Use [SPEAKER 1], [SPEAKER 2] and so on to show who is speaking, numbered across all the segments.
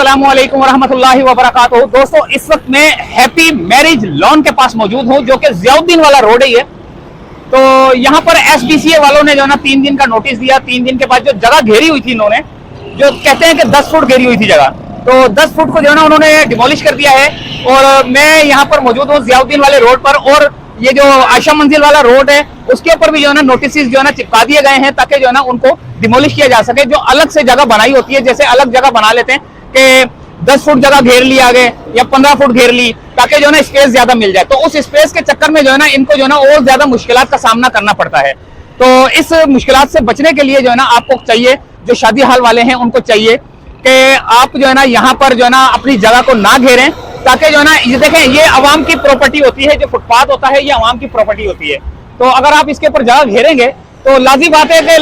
[SPEAKER 1] अस्सलाम वालेकुम रहमतुल्लाहि व बरकातहू। दोस्तों, इस वक्त मैं हैप्पी मैरिज लॉन के पास मौजूद हूं, जो कि जियाउद्दीन वाला रोड है ये। तो यहाँ पर एसबीसीए वालों ने जो है ना 3 दिन का नोटिस दिया। 3 दिन के बाद जो जगह घेरी हुई थी इन्होंने, जो कहते हैं कि 10 फुट घेरी हुई थी जगह, तो 10 फुट को जो है ना उन्होंने डिमोलिश कर दिया है। और मैं यहाँ पर मौजूद हूँ जियाउद्दीन वाले रोड पर, और ये जो आयशा मंजिल वाला रोड है उसके ऊपर भी जो है ना नोटिस जो है ना चिपका दिए गए हैं, ताकि जो है ना उनको डिमोलिश किया जा सके। जो अलग से जगह बनाई होती है, जैसे अलग जगह बना लेते हैं कि 10 फुट जगह घेर ली आगे या 15 फुट घेर ली, ताकि जो है ना स्पेस ज्यादा मिल जाए। तो उस स्पेस के चक्कर में जो है ना इनको जो है ना और ज्यादा मुश्किलात का सामना करना पड़ता है। तो इस मुश्किलात से बचने के लिए जो है ना आपको चाहिए, जो शादी हाल वाले हैं उनको चाहिए कि आप जो है ना यहाँ पर जो है ना अपनी जगह को ना घेरें, ताकि जो है ना ये देखें, ये आवाम की प्रॉपर्टी होती है। जो फुटपाथ होता है ये आवाम की प्रॉपर्टी होती है। तो अगर आप इसके ऊपर जगह घेरेंगे तो लाजी बात है कि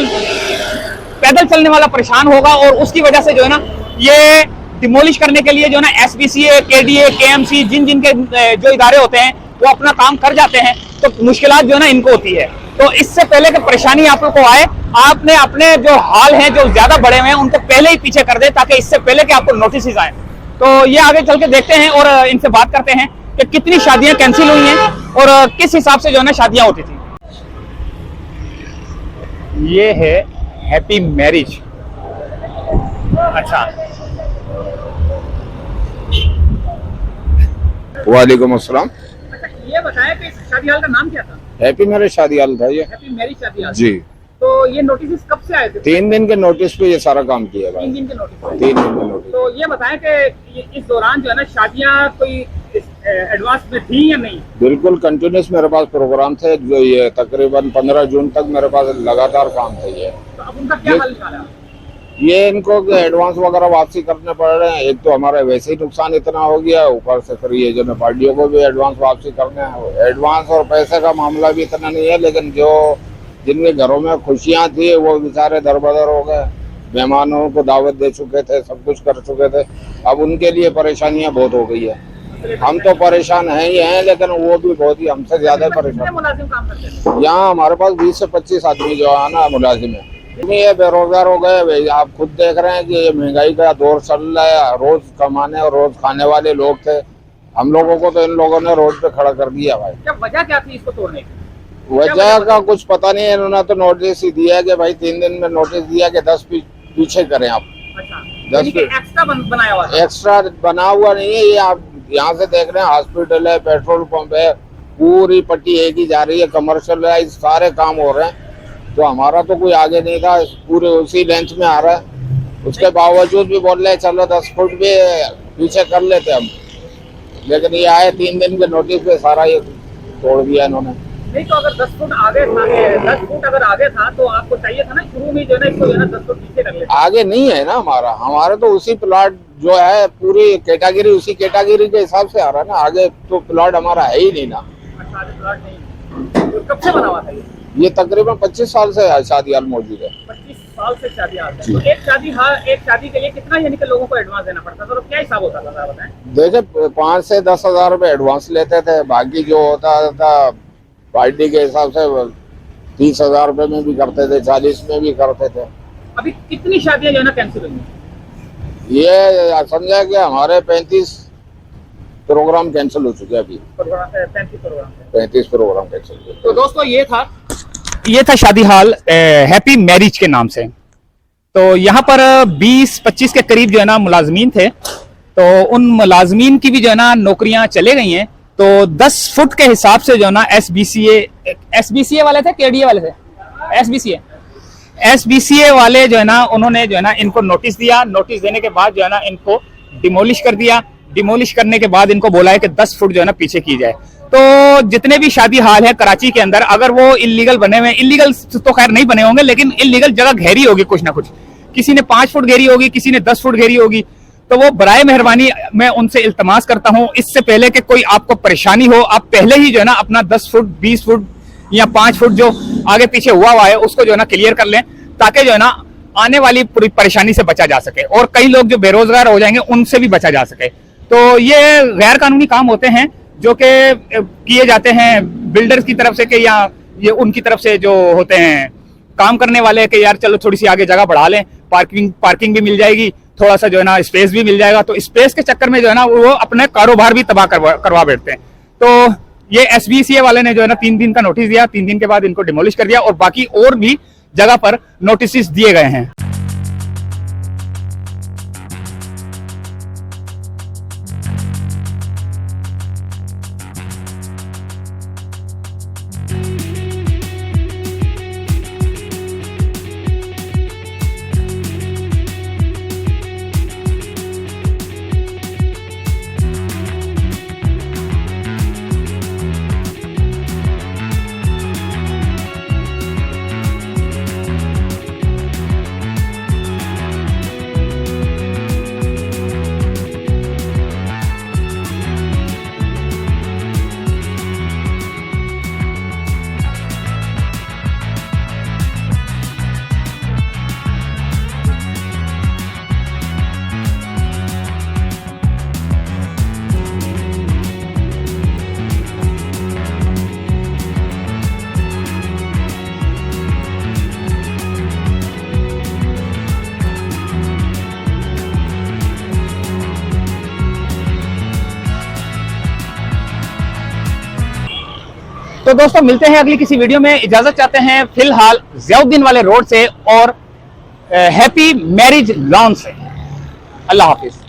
[SPEAKER 1] पैदल चलने वाला परेशान होगा, और उसकी वजह से जो है ना ये डिमोलिश करने के लिए जो है ना एसबीसीए, केडीए, केएमसी, जिन के जो इदारे होते हैं वो अपना काम कर जाते हैं, तो मुश्किलात जो है ना इनको होती है। तो इससे पहले कि परेशानी आप लोग को आए, आपने अपने जो हाल हैं जो ज्यादा बड़े हुए हैं उनको पहले ही पीछे कर दे, ताकि इससे पहले कि आपको नोटिस आए। तो ये आगे चल के देखते हैं और इनसे बात करते हैं कि कितनी शादियां कैंसिल हुई हैं और किस हिसाब से जो है ना शादियां होती थी। ये है हैप्पी मैरिज। अच्छा,
[SPEAKER 2] वालेकुम अस्सलाम।
[SPEAKER 1] अच्छा, ये बताया कि शादी हाल का नाम क्या था?
[SPEAKER 2] हैप्पी मैरिज शादी हाल था ये।
[SPEAKER 1] हैप्पी मैरिज शादी हाल
[SPEAKER 2] जी।
[SPEAKER 1] तो ये नोटिस कब से आए थे?
[SPEAKER 2] 3 दिन के नोटिस पे ये सारा काम किया भाई।
[SPEAKER 1] 3 दिन के नोटिस।
[SPEAKER 2] 3 दिन के नोटिस।
[SPEAKER 1] तो ये बताएं कि इस दौरान जो है ना शादियां कोई एडवांस में थी या नहीं?
[SPEAKER 2] बिल्कुल कंटिन्यूस मेरे पास प्रोग्राम थे, जो ये तकरीबन 15 जून तक मेरे पास लगातार काम थे ये।
[SPEAKER 1] तो अब उनका क्या हल निकाला?
[SPEAKER 2] ये इनको एडवांस वगैरह वापसी करने पड़ रहे हैं। एक तो हमारा वैसे ही नुकसान इतना हो गया, ऊपर से फिर ये जो पार्टियों को भी एडवांस वापसी करने हैं। एडवांस और पैसे का मामला भी इतना नहीं है, लेकिन जो जिनके घरों में खुशियां थी वो बेचारे दरबदर हो गए। मेहमानों को दावत दे चुके थे, सब कुछ कर चुके थे, अब उनके लिए परेशानियां बहुत हो गई है। हम तो परेशान हैं ही हैं, लेकिन वो भी बहुत ही हमसे ज्यादा परेशान। यहाँ हमारे पास 20 से 25 आदमी जो है ना मुलाजिम है। ये बेरोजगार हो गए। आप खुद देख रहे हैं कि ये महंगाई का दौर चल रहा है। रोज कमाने और रोज खाने वाले लोग थे, हम लोगों को तो इन लोगों ने रोड पे खड़ा कर दिया भाई।
[SPEAKER 1] क्या वजह क्या थी इसको तोड़ने की?
[SPEAKER 2] वजह का कुछ पता नहीं है। इन्होंने तो नोटिस ही दिया कि भाई 3 दिन में नोटिस दिया कि 10 पीछे करें आप।
[SPEAKER 1] अच्छा,
[SPEAKER 2] 10
[SPEAKER 1] एक्स्ट्रा बनाया हुआ था?
[SPEAKER 2] एक्स्ट्रा बना हुआ नहीं है। ये आप यहाँ से देख रहे हैं, हॉस्पिटल है, पेट्रोल पंप है, पूरी पट्टी एक ही जा रही है, कमर्शियल है, सारे काम हो रहे हैं। तो हमारा तो कोई आगे नहीं था, पूरे उसी लेंथ में आ रहा है। उसके बावजूद भी बोल रहे चलो 10 फुट भी पीछे कर लेते हम, लेकिन ये आए 3 दिन के नोटिस पे सारा ये तोड़ दिया इन्होंने।
[SPEAKER 1] नहीं तो अगर 10 फुट आगे था, 10 फुट अगर आगे था तो आपको चाहिए था ना शुरू में जो है ना इसको जो है ना 10 फुट पीछे कर लेते।
[SPEAKER 2] आगे नहीं है ना हमारा तो उसी प्लॉट जो है पूरी कैटेगरी उसी कैटेगरी के हिसाब से आ रहा है ना। आगे तो प्लॉट हमारा है ही नहीं ना।
[SPEAKER 1] अच्छा, आगे प्लॉट नहीं। तो कब से बना हुआ था
[SPEAKER 2] ये तकरीबन 25 साल से शादी हाल मौजूद है।
[SPEAKER 1] 25 साल से शादी हाल है। तो एक शादी के लिए कितना यानी कि लोगों को एडवांस देना पड़ता था? तो क्या हिसाब होता था बताएं?
[SPEAKER 2] देखिए 5 से 10 हजार रुपए एडवांस लेते थे, बाकी जो होता था पार्टी के हिसाब से 30 हजार रुपए में भी करते थे, 40 में भी करते थे।
[SPEAKER 1] अभी कितनी शादियां जो है ना कैंसिल हुई?
[SPEAKER 2] ये समझा कि हमारे 35 प्रोग्राम कैंसिल हो चुके हैं अभी। 35 प्रोग्राम कैंसिल हो चुके।
[SPEAKER 1] तो दोस्तों ये था शादी हाल हैप्पी मैरिज के नाम से। तो यहाँ पर 20-25 के करीब जो है ना मुलाजमीन थे। तो उन मुलाजमीन की भी जो है ना नौकरियां चले गई हैं। तो 10 फुट के हिसाब से जो है ना एसबीसीए वाले थे, केडीए वाले थे, एसबीसीए वाले जो है ना उन्होंने जो है ना इनको नोटिस दिया। नोटिस देने के बाद जो है ना इनको डिमोलिश कर दिया। डिमोलिश करने के बाद इनको बोला है कि 10 फुट जो है ना पीछे की जाए। तो जितने भी शादी हाल है कराची के अंदर, अगर वो इलीगल बने हुए, इलीगल तो खैर नहीं बने होंगे, लेकिन इलीगल जगह घेरी होगी कुछ ना कुछ। किसी ने 5 फुट घेरी होगी, किसी ने 10 फुट घेरी होगी। तो वो बराए मेहरबानी मैं उनसे इल्तमास करता हूं, इससे पहले कि कोई आपको परेशानी हो, आप पहले ही जो है ना अपना 10 फुट 20 फुट या 5 फुट जो आगे पीछे हुआ है उसको जो है ना क्लियर कर लें, ताकि जो है ना आने वाली पूरी परेशानी से बचा जा सके, और कई लोग जो बेरोजगार हो जाएंगे उनसे भी बचा जा सके। तो ये गैर कानूनी काम होते हैं जो कि किए जाते हैं बिल्डर्स की तरफ से, कि या ये उनकी तरफ से जो होते हैं काम करने वाले, कि यार चलो थोड़ी सी आगे जगह बढ़ा लें, पार्किंग भी मिल जाएगी, थोड़ा सा जो है ना स्पेस भी मिल जाएगा। तो स्पेस के चक्कर में जो है ना वो अपने कारोबार भी तबाह करवा बैठते हैं। तो ये SBCA वाले ने जो है ना 3 दिन का नोटिस दिया, 3 दिन के बाद इनको डिमोलिश कर दिया और बाकी और भी जगह पर नोटिस दिए गए हैं। तो दोस्तों मिलते हैं अगली किसी वीडियो में, इजाजत चाहते हैं फिलहाल ज़ियाउद्दीन वाले रोड से और हैप्पी मैरिज लॉन से। अल्लाह हाफिज।